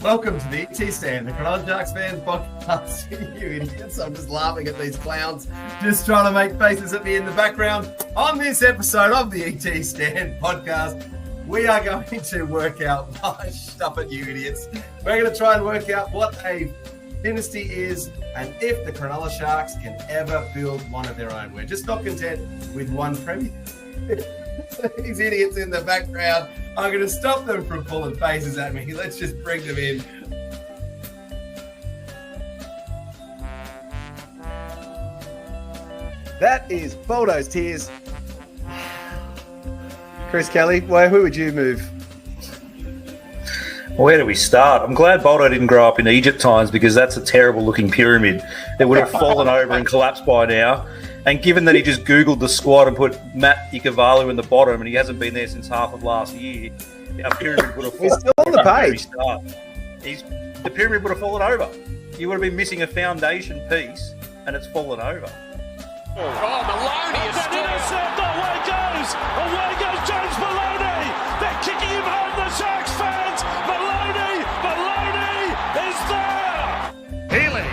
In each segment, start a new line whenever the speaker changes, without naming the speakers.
Welcome to the ET Stand, the Cronulla Sharks fans podcast. You idiots. I'm just laughing at these clowns just trying to make faces at me in the background. On this episode of the ET Stand podcast, we are going to work out stuff at you idiots. We're going to try and work out what a dynasty is and if the Cronulla Sharks can ever build one of their own. We're just not content with one premier. These idiots in the background, I'm going to stop them from pulling faces at me. Let's just bring them in. That is Boldo's Tears. Chris Kelly, who would you move?
Where do we start? I'm glad Boldo didn't grow up in Egypt times because that's a terrible looking pyramid. It would have fallen over and collapsed by now. And given that he just Googled the squad and put Matt Ikuvalu in the bottom and he hasn't been there since half of last year, our pyramid would have fallen.
He's still on the page.
The pyramid would have fallen over. You would have been missing a foundation piece and it's fallen over.
Oh, Maloney is still intercept. Away goes James Maloney. They're kicking him home, the Sharks fans. Maloney is there. Healy.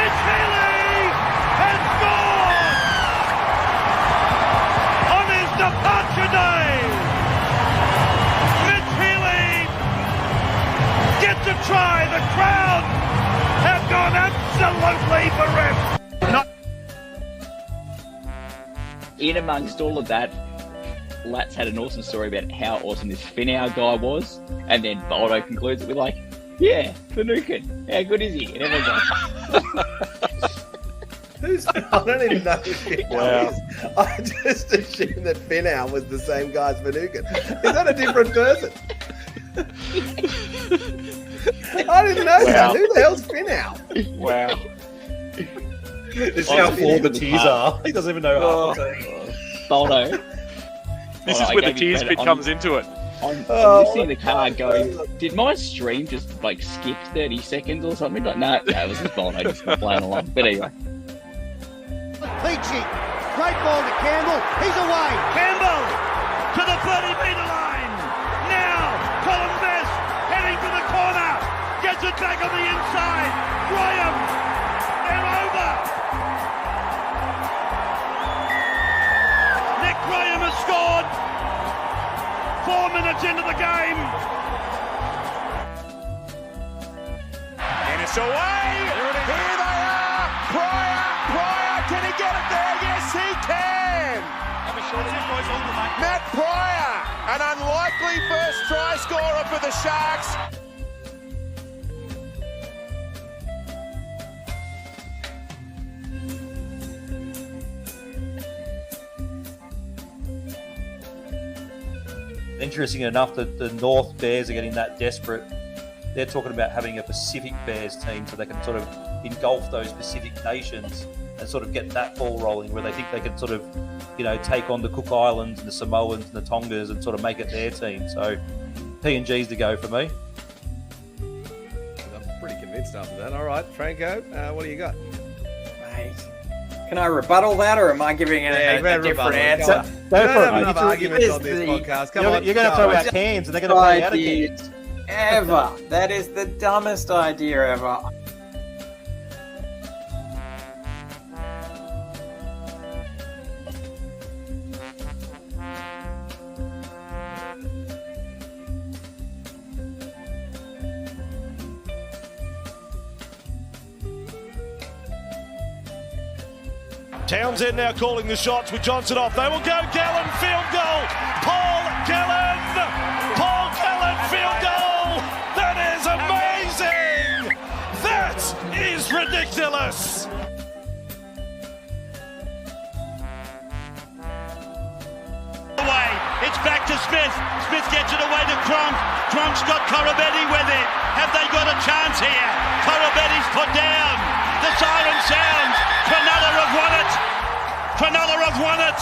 It's Healy has scored on his departure day. Mitch Healy gets a try. The crowd have gone absolutely bereft.
In amongst all of that, Lat's had an awesome story about how awesome this Finau guy was, and then Boldo concludes it with like, yeah, Finucane, how good is he? And everyone's like,
I don't even know who Finau is. I just assumed that Finau was the same guy as Finucane. Is that a different person? I didn't know that. Who the hell's Finau?
Wow.
This is how flawed the tears are. He doesn't even know half the team.
Boldo.
This is where the tears bit comes into it.
I'm listening to the car going, did my stream just like skip 30 seconds or something? Like, no, it was just Boldo just playing along. But anyway.
Leachy, great ball to Campbell. He's away.
Campbell to the 30-metre line. Now, Colin Best heading for the corner. Gets it back on the inside. Graham, they're over. Nick Graham has scored. 4 minutes into the game. And it's away. Here they are. Pryor. Can he get it there? Yes, he can. Matt Pryor, an unlikely first try scorer for the Sharks.
Interesting enough that the North Bears are getting that desperate. They're talking about having a Pacific Bears team so they can sort of engulf those Pacific nations and sort of get that ball rolling where they think they can sort of, take on the Cook Islands and the Samoans and the Tongas and sort of make it their team. So PNG's to go for me.
I'm pretty convinced after that. All right, Franco, what do you got?
Mate, can I rebuttal that, or am I giving a different answer?
Go for it. Enough arguments on this podcast. Come on,
you're going to throw out cans, and they're going to play out again.
Ever. That is the dumbest idea ever.
Townsend now calling the shots with Johnson off. They will go. Gallen, field goal. Paul Gallen field goal. That is amazing. That is ridiculous. Away. It's back to Smith. Smith gets it away to Cronk. Cronk's got Korobetti with it. Have they got a chance here? Korobetti's put down. The siren sounds. Cronulla have won it. Cronulla have won it.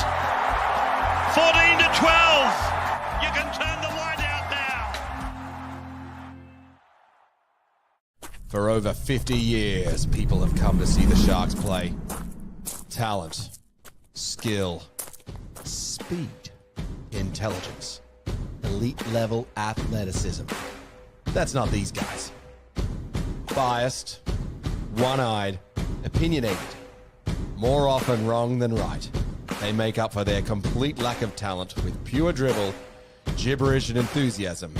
14-12. You can turn the light out now.
For over 50 years, people have come to see the Sharks play. Talent, skill, speed, intelligence, elite level athleticism. That's not these guys. Biased, one-eyed, opinionated, more often wrong than right. They make up for their complete lack of talent with pure dribble, gibberish, and enthusiasm.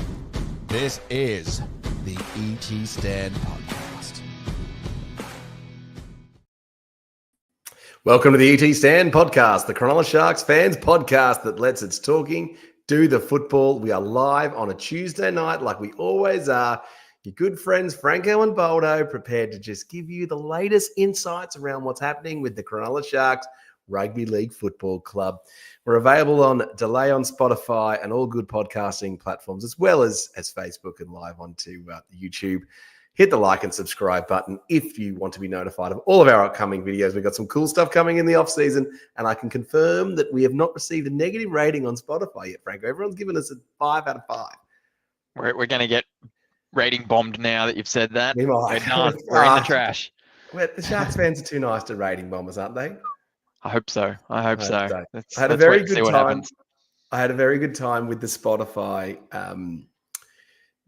This is the ET Stand Podcast.
Welcome to the ET Stand Podcast, the Cronulla Sharks fans podcast that lets its talking do the football. We are live on a Tuesday night like we always are. Your good friends Franco and Boldo prepared to just give you the latest insights around what's happening with the Cronulla Sharks Rugby League Football Club. We're available on Delay on Spotify and all good podcasting platforms, as well as Facebook and live onto YouTube. Hit the like and subscribe button if you want to be notified of all of our upcoming videos. We've got some cool stuff coming in the off season, and I can confirm that we have not received a negative rating on Spotify yet, Franco. Everyone's given us a 5 out of 5.
We're going to get rating bombed now that you've said that.
We might.
We're done. We're in the trash.
The Sharks fans are too nice to rating bombers, aren't they?
I hope so. I hope so.
I had a very good time. I had a very good time with the Spotify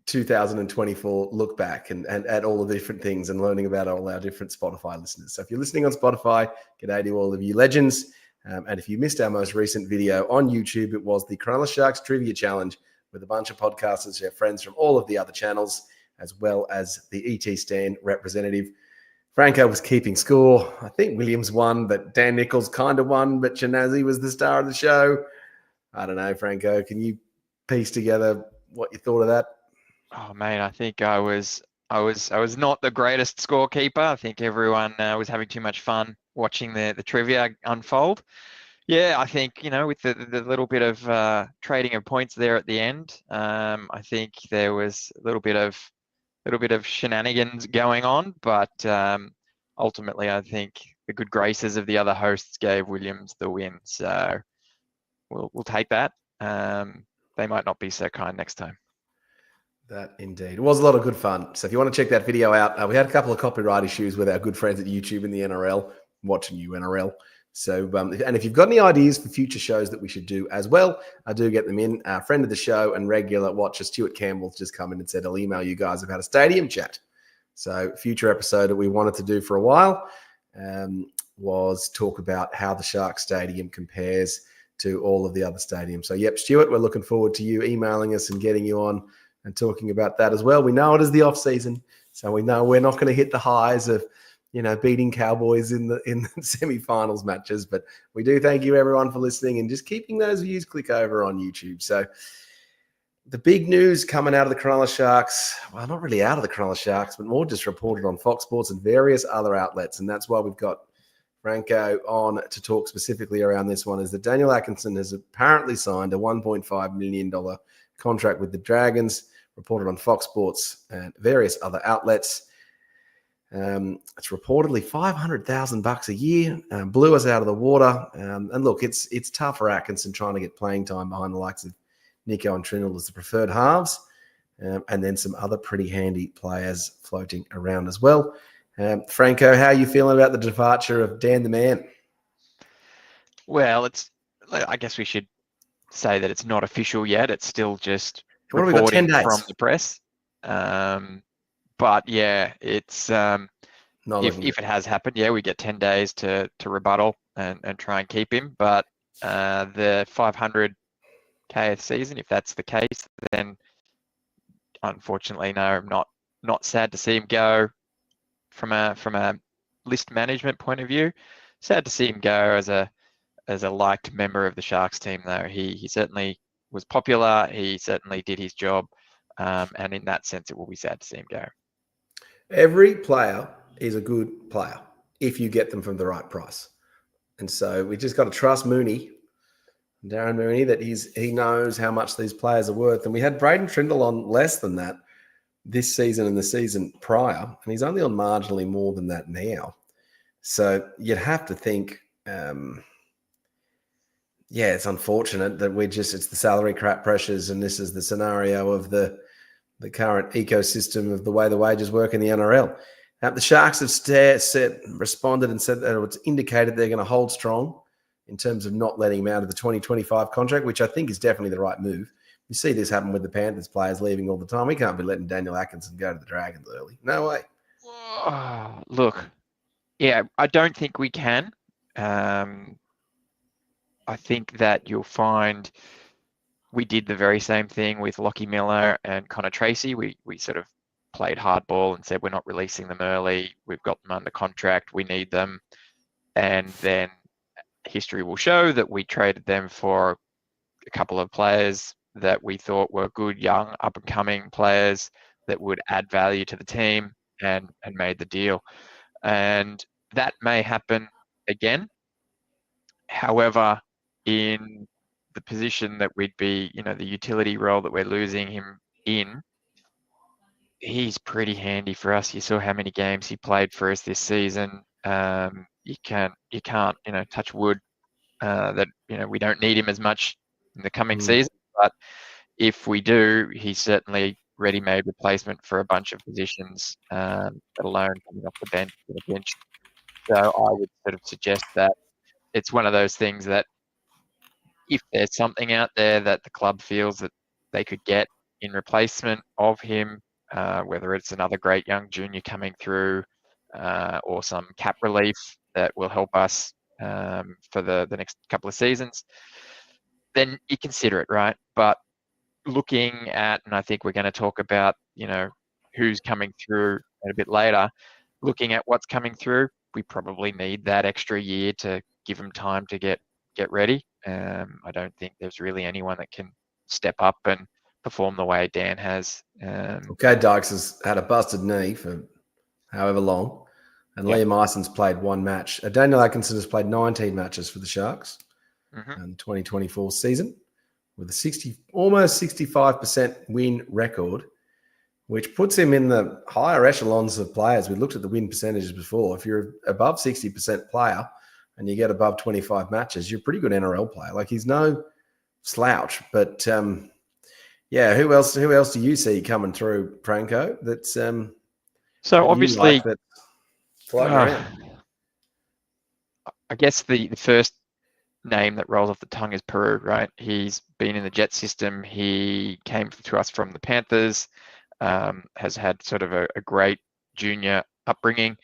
2024 look back and at all the different things and learning about all our different Spotify listeners. So if you're listening on Spotify, g'day to all of you legends. And if you missed our most recent video on YouTube, it was the Cronulla Sharks Trivia Challenge with a bunch of podcasters, our friends from all of the other channels, as well as the ET Stand representative. Franco was keeping score. I think Williams won, but Dan Nichols kind of won, but Chinazi was the star of the show. I don't know, Franco. Can you piece together what you thought of that?
Oh mate, I think I was not the greatest scorekeeper. I think everyone was having too much fun watching the trivia unfold. Yeah, I think with the little bit of trading of points there at the end, I think there was a little bit of shenanigans going on, but ultimately I think the good graces of the other hosts gave Williams the win. So we'll take that. They might not be so kind next time.
That indeed. It was a lot of good fun. So if you want to check that video out, we had a couple of copyright issues with our good friends at YouTube and the NRL, watching you NRL. So, and if you've got any ideas for future shows that we should do as well, I do get them in. Our friend of the show and regular watcher, Stuart Campbell's just come in and said, I'll email you guys about a stadium chat. So future episode that we wanted to do for a while was talk about how the Sharks Stadium compares to all of the other stadiums. So, yep, Stuart, we're looking forward to you emailing us and getting you on and talking about that as well. We know it is the off season, so we know we're not going to hit the highs of, beating Cowboys in the semi-finals matches. But we do thank you everyone for listening and just keeping those views click over on YouTube. So the big news coming out of the Cronulla Sharks, well, not really out of the Cronulla Sharks, but more just reported on Fox Sports and various other outlets. And that's why we've got Franco on to talk specifically around this one, is that Daniel Atkinson has apparently signed a $1.5 million contract with the Dragons, reported on Fox Sports and various other outlets. It's reportedly $500,000 a year. Blew us out of the water. And look, it's tough for Atkinson trying to get playing time behind the likes of Nico and Trindle as the preferred halves, and then some other pretty handy players floating around as well. Franco, how are you feeling about the departure of Dan the Man?
Well, I guess we should say that it's not official yet. It's still just
What have we got, 10 days?
From the press. But yeah, it's if it has happened, yeah, we get 10 days to rebuttal and try and keep him. But the 500K a season, if that's the case, then unfortunately, no, I'm not sad to see him go. From a list management point of view, sad to see him go as a liked member of the Sharks team, though. He certainly was popular. He certainly did his job. And in that sense, it will be sad to see him go.
Every player is a good player if you get them from the right price. And so we just got to trust Darren Mooney, that he knows how much these players are worth. And we had Braden Trindle on less than that this season and the season prior, and he's only on marginally more than that now. So you'd have to think, it's unfortunate that it's the salary cap pressures, and this is the scenario of the current ecosystem of the way the wages work in the NRL. The Sharks have responded and said that it's indicated they're going to hold strong in terms of not letting him out of the 2025 contract, which I think is definitely the right move. You see this happen with the Panthers players leaving all the time. We can't be letting Daniel Atkinson go to the Dragons early. No way.
Look, yeah, I don't think we can. I think that you'll find we did the very same thing with Lockie Miller and Connor Tracy. We sort of played hardball and said we're not releasing them early. We've got them under contract. We need them. And then history will show that we traded them for a couple of players that we thought were good, young, up-and-coming players that would add value to the team and made the deal. And that may happen again. However, in the position that we'd be, the utility role that we're losing him in, he's pretty handy for us. You saw how many games he played for us this season. You can't, touch wood that, we don't need him as much in the coming season. But if we do, he's certainly ready-made replacement for a bunch of positions, let alone coming off the bench. So I would sort of suggest that it's one of those things that if there's something out there that the club feels that they could get in replacement of him, whether it's another great young junior coming through or some cap relief that will help us for the next couple of seasons, then you consider it, right? But looking at, and I think we're going to talk about, who's coming through a bit later, looking at what's coming through, we probably need that extra year to give them time to get ready. I don't think there's really anyone that can step up and perform the way Dan has.
Okay, Dykes has had a busted knee for however long, and Liam Eison's played one match. Daniel Atkinson has played 19 matches for the Sharks in the 2024 season with a almost 65% win record, which puts him in the higher echelons of players. We looked at the win percentages before. If you're above 60% player and you get above 25 matches, you're a pretty good NRL player. Like, he's no slouch. But, who else do you see coming through, Franco, that's
so obviously
that floating around?
I guess the first name that rolls off the tongue is Peru, right? He's been in the Jet system. He came to us from the Panthers, has had sort of a great junior upbringing.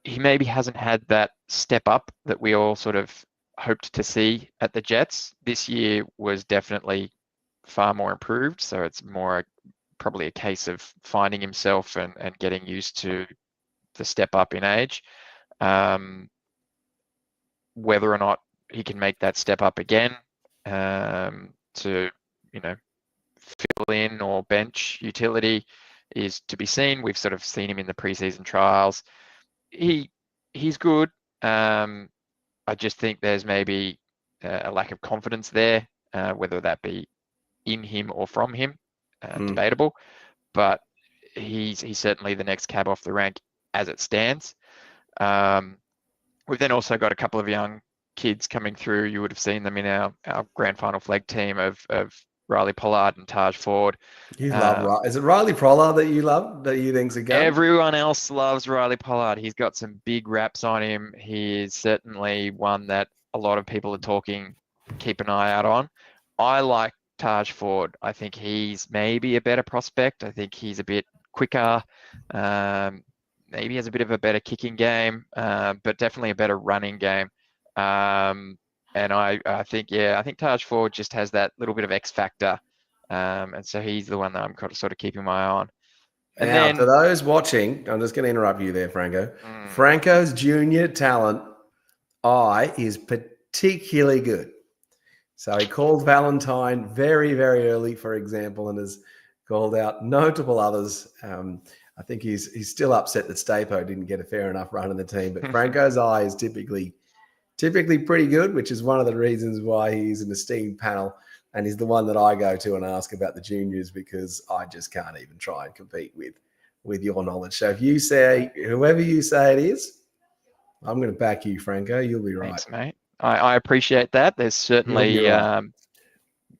He maybe hasn't had that step up that we all sort of hoped to see at the Jets. This year was definitely far more improved. So it's more probably a case of finding himself and getting used to the step up in age. Whether or not he can make that step up again to, fill in or bench utility is to be seen. We've sort of seen him in the preseason trials. He's good. I just think there's maybe a lack of confidence there, whether that be in him or from him, debatable. But he's certainly the next cab off the rank as it stands. We've then also got a couple of young kids coming through. You would have seen them in our grand final flag team of Riley Pollard and Taj Ford.
You love Is it Riley Pollard that you love, that you think's a gun?
Everyone else loves Riley Pollard. He's got some big raps on him. He is certainly one that a lot of people are talking, keep an eye out on. I like Taj Ford. I think he's maybe a better prospect. I think he's a bit quicker. Maybe has a bit of a better kicking game, but definitely a better running game. And I think Taj Ford just has that little bit of X factor. And so he's the one that I'm sort of keeping my eye on. And
now,
then,
for those watching, I'm just going to interrupt you there, Franco. Franco's junior talent eye is particularly good. So he called Valentine very, very early, for example, and has called out notable others. I think he's still upset that Stapo didn't get a fair enough run in the team, but Franco's eye is typically pretty good, which is one of the reasons why he's an esteemed panel, and he's the one that I go to and ask about the juniors, because I just can't even try and compete with your knowledge. So if you say, whoever you say it is, I'm going to back you, Franco. You'll be right.
Thanks, mate. I appreciate that. There's certainly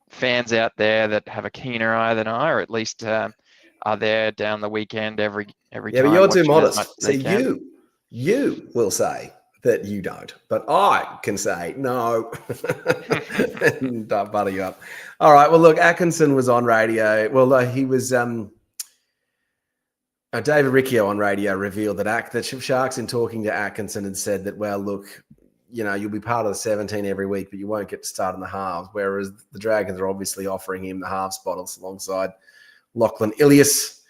fans out there that have a keener eye than I, or at least are there down the weekend every time.
Yeah, but you're too modest. See, you will say that you don't. But I can say no and butter you up. All right. Well, look, Atkinson was on radio. Well, he was David Riccio on radio revealed that the Sharks, in talking to Atkinson, had said that, well, look, you'll be part of the 17 every week, but you won't get to start in the halves, whereas the Dragons are obviously offering him the half spot alongside Lachlan Ilias.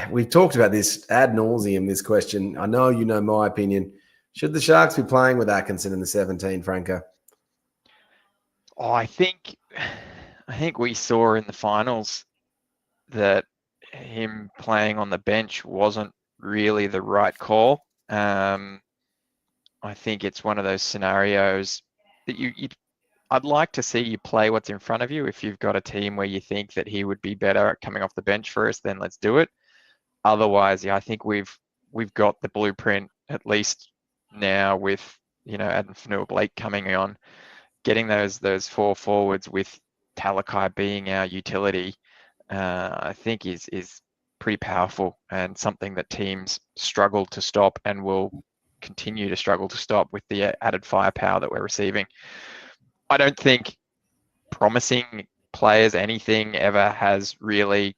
We've talked about this ad nauseum, this question. I know you know my opinion. Should the Sharks be playing with Atkinson in the 17, Franco?
Oh, I think we saw in the finals that him playing on the bench wasn't really the right call. I think it's one of those scenarios that I'd like to see you play what's in front of you. If you've got a team where you think that he would be better at coming off the bench for us, then let's do it. Otherwise, I think we've got the blueprint, at least now, with Adam Fanua-Blake coming on, getting those 4 forwards with Talakai being our utility. I think is pretty powerful and something that teams struggle to stop and will continue to struggle to stop with the added firepower that we're receiving. I don't think promising players anything ever has really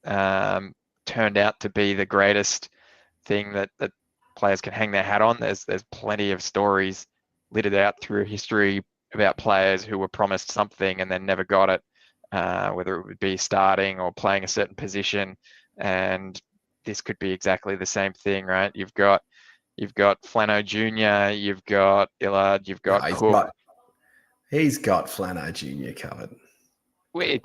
turned out to be the greatest thing that players can hang their hat on. There's plenty of stories littered out through history about players who were promised something and then never got it. Whether it would be starting or playing a certain position, and this could be exactly the same thing, right? You've got Flano Jr., you've got Illard, you've got Cook.
He's got Flano Jr. covered.
We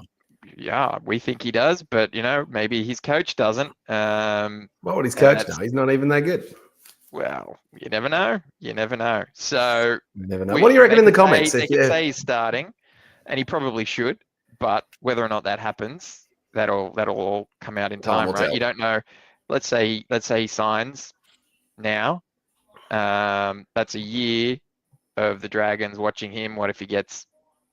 think he does, but maybe his coach doesn't.
What would his coach know? He's not even that good.
Well, you never know. So
you never know. What do you reckon in the comments?
They can say he's starting, and he probably should. But whether or not that happens, that'll all come out in time, right? You don't know. Let's say he signs now. That's a year of the Dragons watching him. What if he gets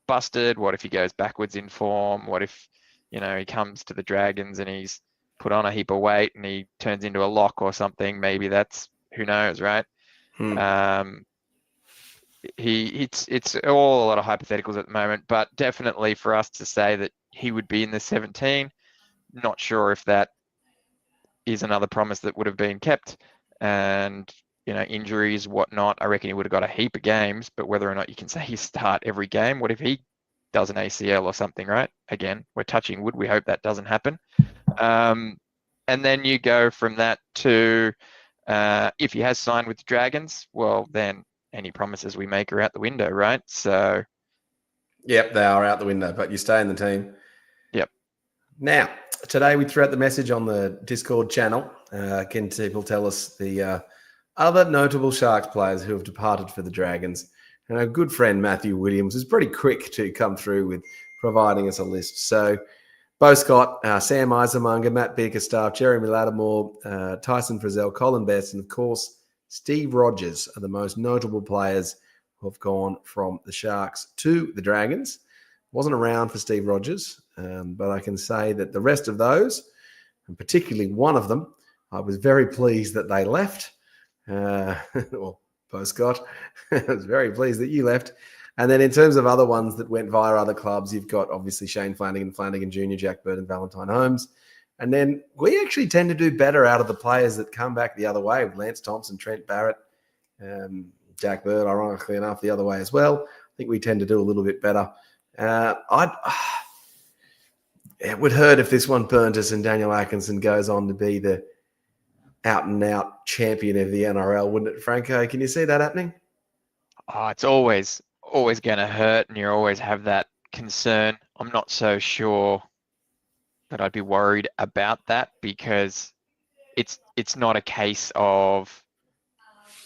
busted? What if he goes backwards in form? What if he comes to the Dragons and he's put on a heap of weight and he turns into a lock or something? Maybe that's, who knows, right? It's all a lot of hypotheticals at the moment, but definitely for us to say that he would be in the 17, not sure if that is another promise that would have been kept. And injuries, whatnot, I reckon he would have got a heap of games, but whether or not you can say he start every game, what if he does an ACL or something, right? Again, we're touching wood. We hope that doesn't happen. And then you go from that to if he has signed with the Dragons, well, then any promises we make are out the window, right? So,
yep, they are out the window, but you stay in the team.
Yep.
Now, today we threw out the message on the Discord channel. Can people tell us the other notable Sharks players who have departed for the Dragons? And our good friend Matthew Williams is pretty quick to come through with providing us a list. So, Bo Scott, Sam Eisenmunger, Matt Bickerstaff, Jeremy Lattimore, Tyson Frizzell, Colin Best, and of course, Steve Rogers are the most notable players who have gone from the Sharks to the Dragons. Wasn't around for Steve Rogers, but I can say that the rest of those, and particularly one of them, I was very pleased that they left. Well, Bo Scott, I was very pleased that you left. And then in terms of other ones that went via other clubs, you've got obviously Shane Flanagan Jr., Jack Bird, and Valentine Holmes. And then we actually tend to do better out of the players that come back the other way, with Lance Thompson, Trent Barrett, Jack Bird, ironically enough, the other way as well. I think we tend to do a little bit better. It would hurt if this one burnt us and Daniel Atkinson goes on to be the out-and-out champion of the NRL, wouldn't it, Franco? Can you see that happening?
Oh, it's always going to hurt, and you always have that concern. I'm not so sure that I'd be worried about that, because it's not a case of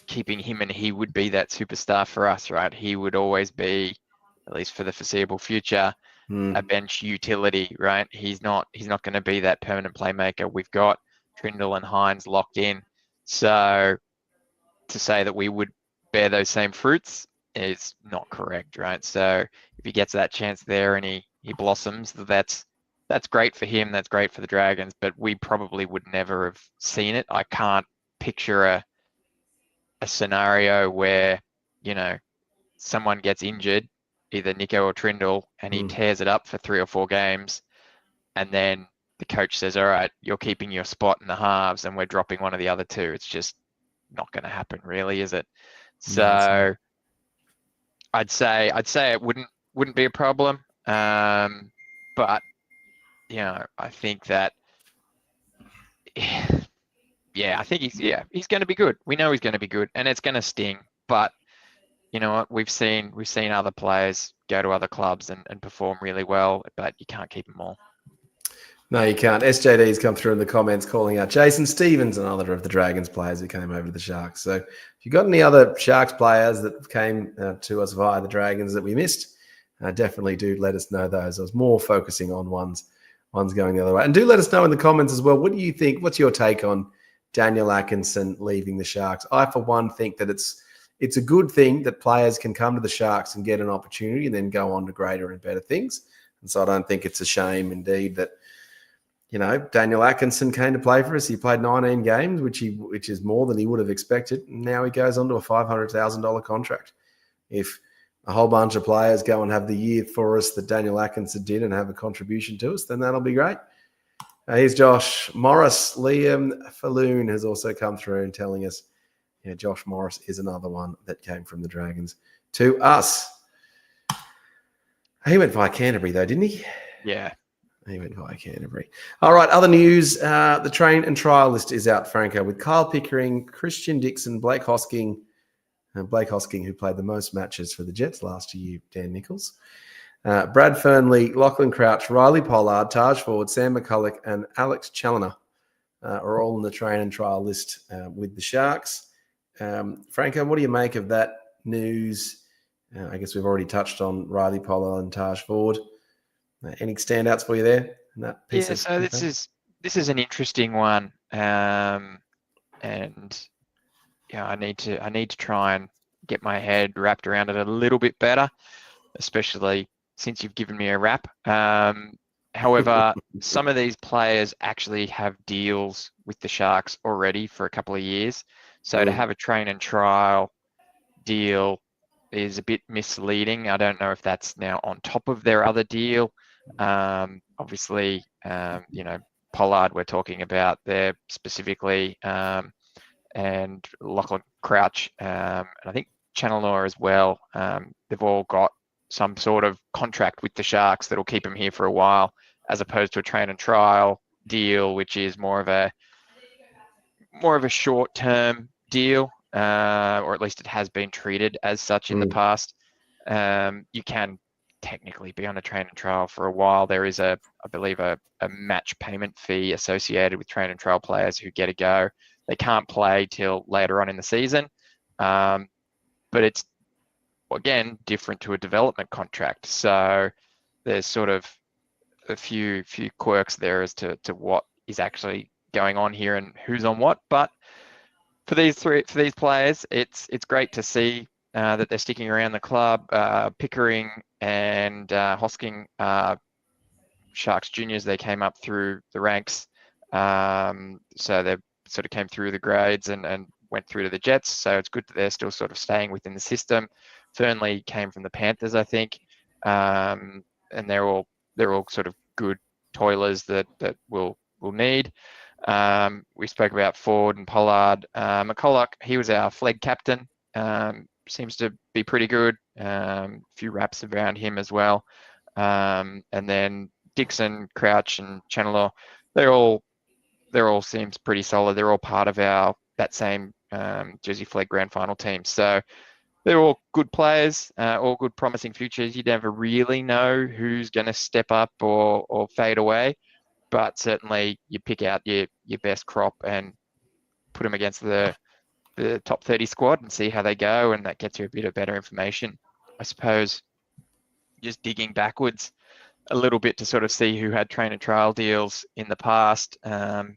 keeping him and he would be that superstar for us, right? He would always be, at least for the foreseeable future, a bench utility, right? He's not going to be that permanent playmaker. We've got Trindle and Hines locked in. So to say that we would bear those same fruits is not correct, right? So if he gets that chance there and he blossoms, that's great for him. That's great for the Dragons, but we probably would never have seen it. I can't picture a scenario where, someone gets injured, either Nico or Trindle, and he tears it up for 3 or 4 games, and then the coach says, all right, you're keeping your spot in the halves and we're dropping one of the other 2. It's just not going to happen, really, is it? So I'd say it wouldn't be a problem. But I think that I think he's going to be good. We know he's going to be good, and it's going to sting. But you know what? We've seen other players go to other clubs and perform really well, but you can't keep them all.
No, you can't. SJD's come through in the comments calling out Jason Stevens, another of the Dragons players who came over to the Sharks. So if you've got any other Sharks players that came to us via the Dragons that we missed, definitely do let us know those. I was more focusing on ones going the other way. And do let us know in the comments as well, what do you think? What's your take on Daniel Atkinson leaving the Sharks? I, for one, think that it's a good thing that players can come to the Sharks and get an opportunity and then go on to greater and better things. And so I don't think it's a shame indeed that, Daniel Atkinson came to play for us. He played 19 games, which is more than he would have expected. And now he goes on to a $500,000 contract. If a whole bunch of players go and have the year for us that Daniel Atkinson did and have a contribution to us, then that'll be great. Here's Josh Morris. Liam Falloon has also come through and telling us, Josh Morris is another one that came from the Dragons to us. He went via Canterbury, though, didn't he?
Yeah.
He went via Canterbury. All right, other news. The train and trial list is out, Franco, with Kyle Pickering, Christian Dixon, Blake Hosking, who played the most matches for the Jets last year, Dan Nichols, Brad Fernley, Lachlan Crouch, Riley Pollard, Taj Ford, Sam McCulloch, and Alex Challoner are all in the train and trial list with the Sharks. Franco, what do you make of that news? I guess we've already touched on Riley Pollard and Taj Ford. Any standouts for you there? In that piece
so this is an interesting one, and I need to try and get my head wrapped around it a little bit better, especially since you've given me a wrap. However, some of these players actually have deals with the Sharks already for a couple of years, so to have a train and trial deal is a bit misleading. I don't know if that's now on top of their other deal. Obviously, Pollard we're talking about there specifically, and Lachlan Crouch, and I think Challoner as well. They've all got some sort of contract with the Sharks that'll keep them here for a while, as opposed to a train and trial deal, which is more of a short-term deal, or at least it has been treated as such in the past. You can technically be on a train and trial for a while. There is I believe a match payment fee associated with train and trial players who get a go. They can't play till later on in the season, but it's again different to a development contract. So there's sort of a few quirks there as to what is actually going on here and who's on what. But for these players, it's great to see that they're sticking around the club. Pickering and Hosking, Sharks juniors, they came up through the ranks, so they sort of came through the grades and went through to the Jets. So it's good that they're still sort of staying within the system. Fernley came from the Panthers, I think, and they're all sort of good toilers that we'll need. We spoke about Ford and Pollard. McCulloch, he was our flag captain. Seems to be pretty good. A few raps around him as well. And then Dixon, Crouch, and Chandler, they all seems pretty solid. They're all part of that same Jersey Flag Grand Final team. So they're all good players, all good promising futures. You never really know who's going to step up or fade away, but certainly you pick out your best crop and put them against the top 30 squad and see how they go, and that gets you a bit of better information. I suppose just digging backwards a little bit to sort of see who had train and trial deals in the past, and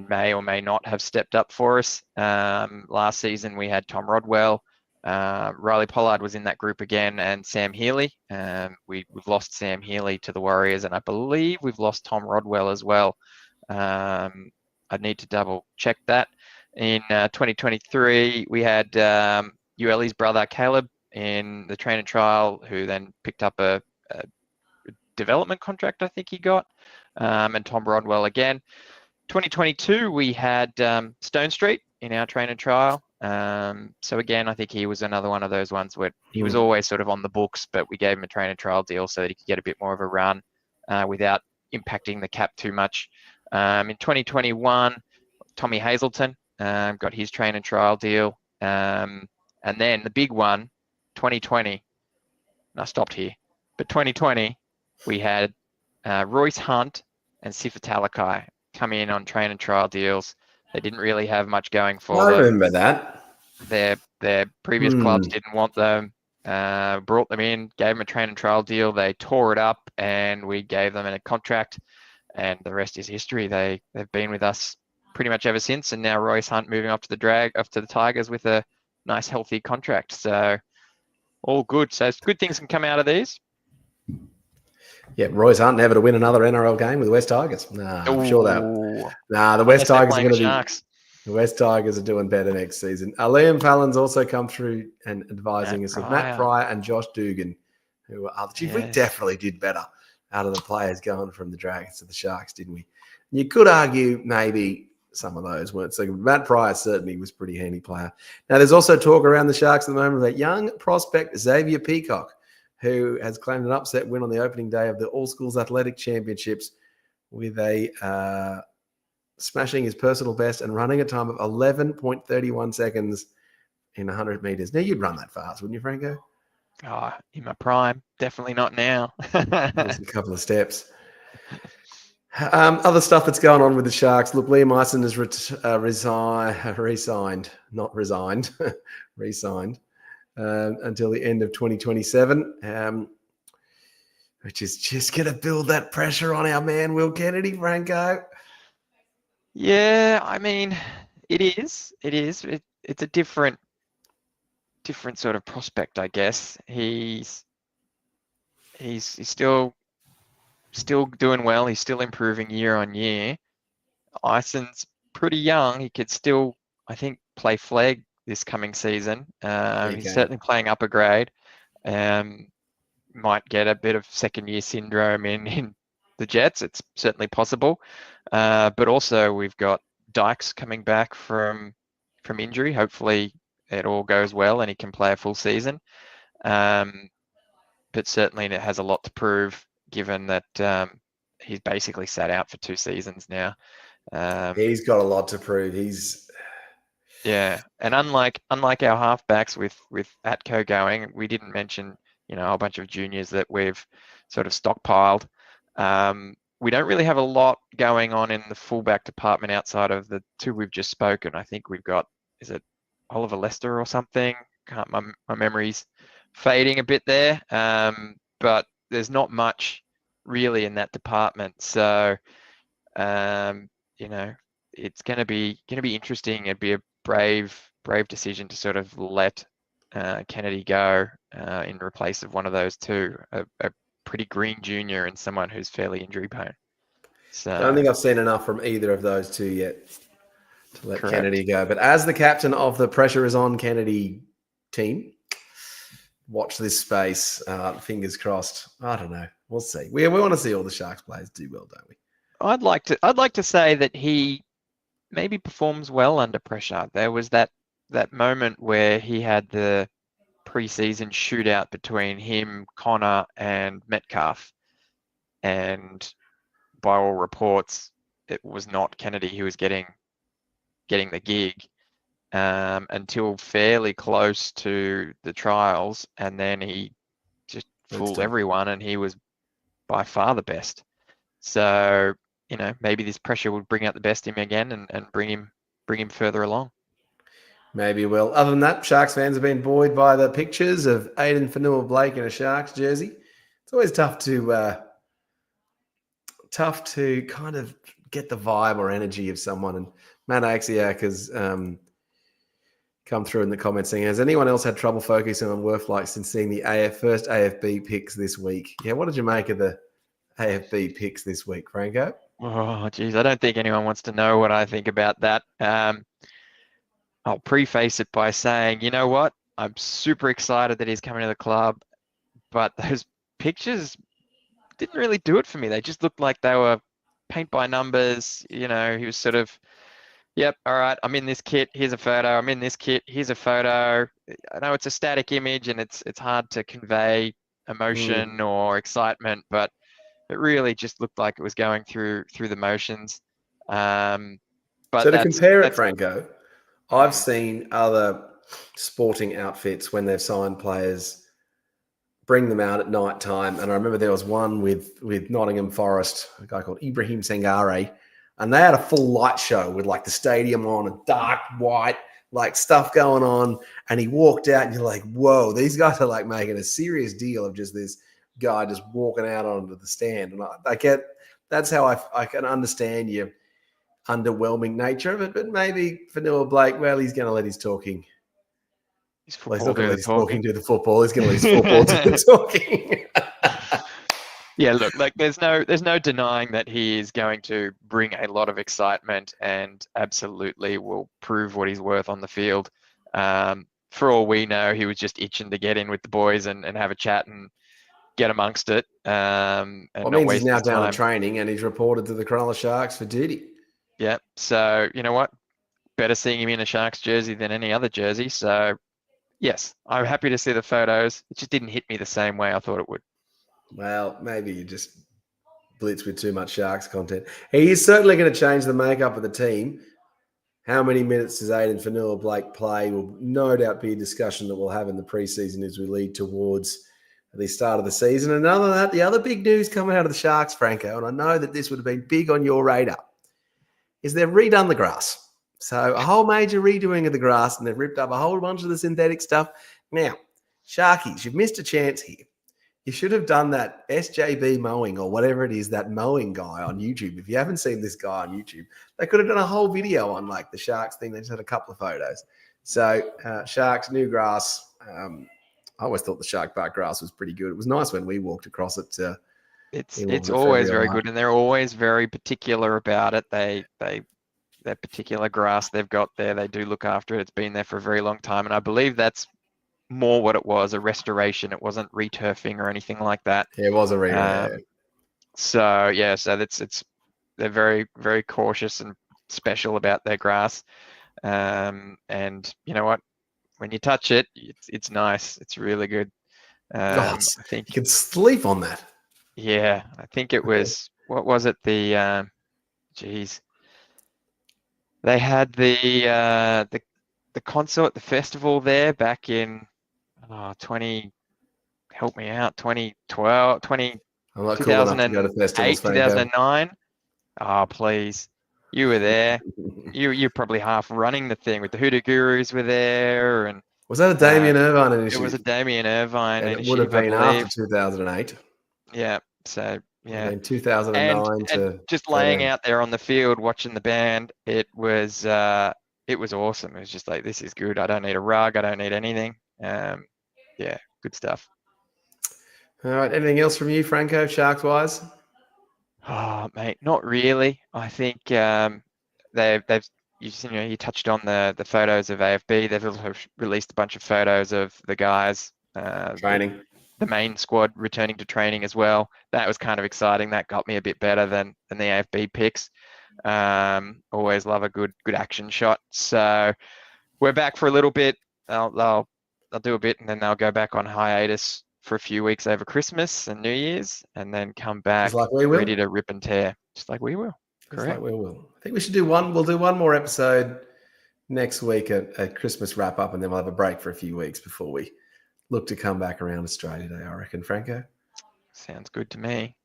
may or may not have stepped up for us. Last season we had Tom Rodwell, Riley Pollard was in that group again, and Sam Healy. We've lost Sam Healy to the Warriors, and I believe we've lost Tom Rodwell as well. I need to double check that. In 2023, we had Ueli's brother Caleb in the train and trial, who then picked up a development contract, I think he got, and Tom Rodwell again. 2022, we had Stone Street in our train and trial. So again, I think he was another one of those ones where he was always sort of on the books, but we gave him a train and trial deal so that he could get a bit more of a run without impacting the cap too much. In 2021, Tommy Hazelton got his train and trial deal. And then the big one, 2020, and I stopped here, but 2020, we had Royce Hunt and Sifa Talakai come in on train and trial deals. They didn't really have much going for them.
I remember that.
Their previous clubs didn't want them. Brought them in, gave them a train and trial deal. They tore it up, and we gave them a contract. And the rest is history. They've been with us pretty much ever since. And now Royce Hunt moving off to the Tigers with a nice, healthy contract. So all good. So good things can come out of these.
Yeah, Royce Hunt never to win another NRL game with the West Tigers. Nah, I'm sure that. Nah, the West Tigers are going to be. The West Tigers are doing better next season. Liam Fallon's also come through and advising us with Matt Pryor and Josh Dugan, who are we definitely did better out of the players going from the Dragons to the Sharks, didn't we? You could argue maybe some of those weren't. So Matt Pryor certainly was a pretty handy player. Now, there's also talk around the Sharks at the moment about young prospect Xavier Peacock, who has claimed an upset win on the opening day of the All Schools Athletic Championships with a smashing his personal best and running a time of 11.31 seconds in 100 meters. Now, you'd run that fast, wouldn't you, Franco?
Oh, in my prime. Definitely not now.
Just a couple of steps. Other stuff that's going on with the Sharks. Look, Liam Eisen has re-signed until the end of 2027, which is just going to build that pressure on our man, Will Kennedy, Franco.
Yeah, I mean, it is. It's a different sort of prospect, I guess. He's still doing well. He's still improving year on year. Eisen's pretty young. He could still, I think, play flag this coming season. He's certainly playing upper grade. Might get a bit of second year syndrome in the Jets. It's certainly possible. But also we've got Dykes coming back from injury. Hopefully it all goes well and he can play a full season. But certainly it has a lot to prove, given that he's basically sat out for 2 seasons now.
He's got a lot to prove.
Yeah, and unlike our halfbacks with Atco going, we didn't mention a whole bunch of juniors that we've sort of stockpiled. We don't really have a lot going on in the fullback department outside of the 2 we've just spoken. I think we've got, is it Oliver Lester or something? My memory's fading a bit there, but there's not much really in that department. So, it's going to be interesting. It'd be a brave decision to sort of let Kennedy go in replace of one of those 2, a pretty green junior and someone who's fairly injury prone. So
I don't think I've seen enough from either of those 2 yet to let Kennedy go. But as the captain of the Pressure Is On Kennedy team, watch this space. Fingers crossed. I don't know. We'll see. We want to see all the Sharks players do well, don't we?
I'd like to say that he maybe performs well under pressure. There was that moment where he had the preseason shootout between him, Connor, and Metcalf, and by all reports, it was not Kennedy who was getting the gig until fairly close to the trials, and then he just fooled everyone, and he was by far the best. So maybe this pressure would bring out the best in him again and bring him further along.
Maybe it will. Other than that, Sharks fans have been buoyed by the pictures of Aiden Fanua-Blake in a Sharks jersey. It's always tough to kind of get the vibe or energy of someone. And Matt Axiak has come through in the comments saying, has anyone else had trouble focusing on Worth since seeing the first AFB picks this week? Yeah, what did you make of the AFB picks this week, Franco?
Oh, geez, I don't think anyone wants to know what I think about that. I'll preface it by saying, you know what? I'm super excited that he's coming to the club, but those pictures didn't really do it for me. They just looked like they were paint by numbers. You know, he was sort of, yep, all right, I'm in this kit, here's a photo. I'm in this kit, here's a photo. I know it's a static image and it's hard to convey emotion or excitement, but it really just looked like it was going through the motions. But
so to compare it, Franco, I've seen other sporting outfits when they've signed players bring them out at night time. And I remember there was one with Nottingham Forest, a guy called Ibrahim Sangare, and they had a full light show with like the stadium on and dark white, like stuff going on. And he walked out and you're like, whoa, these guys are like making a serious deal of just this guy just walking out onto the stand. And I get, that's how I can understand your underwhelming nature of it. But maybe for Noah Blake, well, he's going to let his talking. He's not going to let his talking do the football. He's going to let his football do the talking.
Yeah, look, like there's no denying that he is going to bring a lot of excitement and absolutely will prove what he's worth on the field. For all we know, he was just itching to get in with the boys and have a chat and get amongst it. And
well, it means he's now down in training and he's reported to the Cronulla Sharks for duty.
Yeah, so you know what? Better seeing him in a Sharks jersey than any other jersey. So yes, I'm happy to see the photos. It just didn't hit me the same way I thought it would.
Well, maybe you just blitz with too much Sharks content. He is certainly going to change the makeup of the team. How many minutes does Aiden Fanua-Blake play will no doubt be a discussion that we'll have in the preseason as we lead towards the start of the season. And other than that, the other big news coming out of the Sharks, Franco, and I know that this would have been big on your radar, is they've redone the grass. So a whole major redoing of the grass, and they've ripped up a whole bunch of the synthetic stuff. Now, Sharkies, you've missed a chance here. You should have done that SJB mowing or whatever it is, that mowing guy on YouTube. If you haven't seen this guy on YouTube, they could have done a whole video on like the Sharks thing. They just had a couple of photos. So Sharks, new grass. I always thought the Shark Park grass was pretty good. It was nice when we walked across it.
It's always very good, and they're always very particular about it. That particular grass they've got there, they do look after it. It's been there for a very long time, and I believe that's more what it was, a restoration. It wasn't returfing or anything like that.
Yeah, it was a returf.
So they're very, very cautious and special about their grass. And you know what? When you touch it, it's nice. It's really good. I think
you can sleep on that.
Yeah, I think it was, what was it? The they had the concert, the festival there back in 2012, 2008, 2009. Oh, please. You were there. You're probably half running the thing with the Hoodoo Gurus were there. And
was that a Damien Irvine initiative?
It was a Damien Irvine
and
initiative.
It would have been after 2008.
Yeah. So, yeah.
In 2009
and just laying out there on the field watching the band, it was awesome. It was just like, this is good. I don't need a rug. I don't need anything. Yeah, good stuff.
All right. Anything else from you, Franco, Sharks-wise?
Oh, mate, not really. I think you touched on the photos of AFB. They've also released a bunch of photos of the guys
training.
The main squad returning to training as well. That was kind of exciting. That got me a bit better than the AFB pics. Always love a good action shot. So we're back for a little bit. They'll do a bit and then they'll go back on hiatus for a few weeks over Christmas and New Year's, and then come back ready to rip and tear, just like we will. Correct.
Just like we will. I think we should do one. We'll do one more episode next week at Christmas wrap up, and then we'll have a break for a few weeks before we look to come back around Australia Day, I reckon, Franco.
Sounds good to me.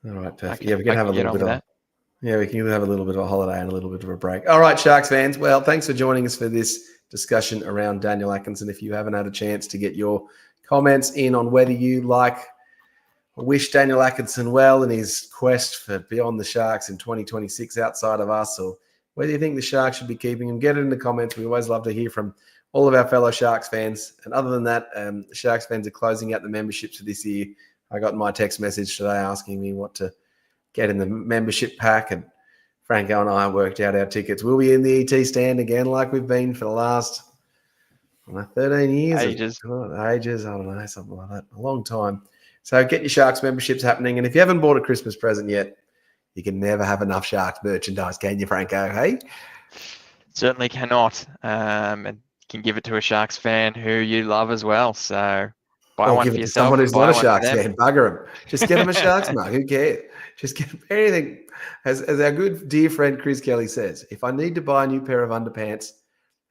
All right, perfect. Yeah, we can have a little bit of we can have a little bit of a holiday and a little bit of a break. All right, Sharks fans. Well, thanks for joining us for this discussion around Daniel Atkinson. If you haven't had a chance to get your comments in on whether you wish Daniel Atkinson well in his quest for beyond the Sharks in 2026 outside of us, or whether you think the Sharks should be keeping him, get it in the comments. We always love to hear from all of our fellow Sharks fans. And other than that, the Sharks fans are closing out the memberships for this year. I got my text message today asking me what to get in the membership pack, and Franco and I worked out our tickets. We'll be in the ET stand again like we've been for the last 13 years.
Ages.
Ages, I don't know, something like that. A long time. So get your Sharks memberships happening. And if you haven't bought a Christmas present yet, you can never have enough Sharks merchandise, can you, Franco? Hey?
Certainly cannot. And can give it to a Sharks fan who you love as well. So buy one
give
for
it to
yourself.
someone who's
buy
not a
one
Sharks
for them.
fan. Bugger them. Just get them a Sharks mug. Who cares? Just get them anything. As our good dear friend Chris Kelly says, if I need to buy a new pair of underpants,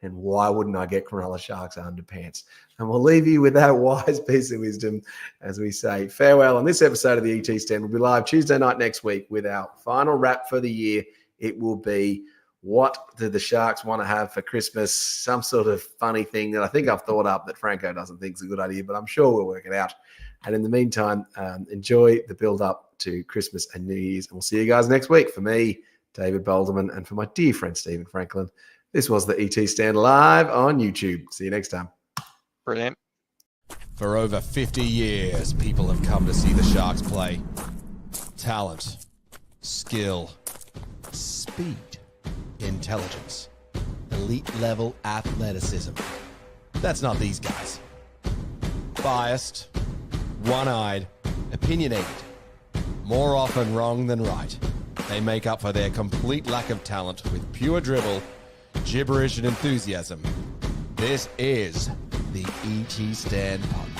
then why wouldn't I get Cronulla Sharks underpants? And we'll leave you with that wise piece of wisdom as we say farewell on this episode of the ET Stand. We'll be live Tuesday night next week with our final wrap for the year. It will be, what do the Sharks want to have for Christmas? Some sort of funny thing that I think I've thought up that Franco doesn't think is a good idea, but I'm sure we'll work it out. And in the meantime, enjoy the build-up to Christmas and New Year's. And we'll see you guys next week. For me, David Bolderman, and for my dear friend Stephen Franklin, this was the ET Stand live on YouTube. See you next time.
Brilliant.
For over 50 years, people have come to see the Sharks play. Talent, skill, speed, intelligence, elite-level athleticism. That's not these guys. Biased, one-eyed, opinionated, more often wrong than right. They make up for their complete lack of talent with pure dribble, gibberish, and enthusiasm. This is the ET Stand Podcast.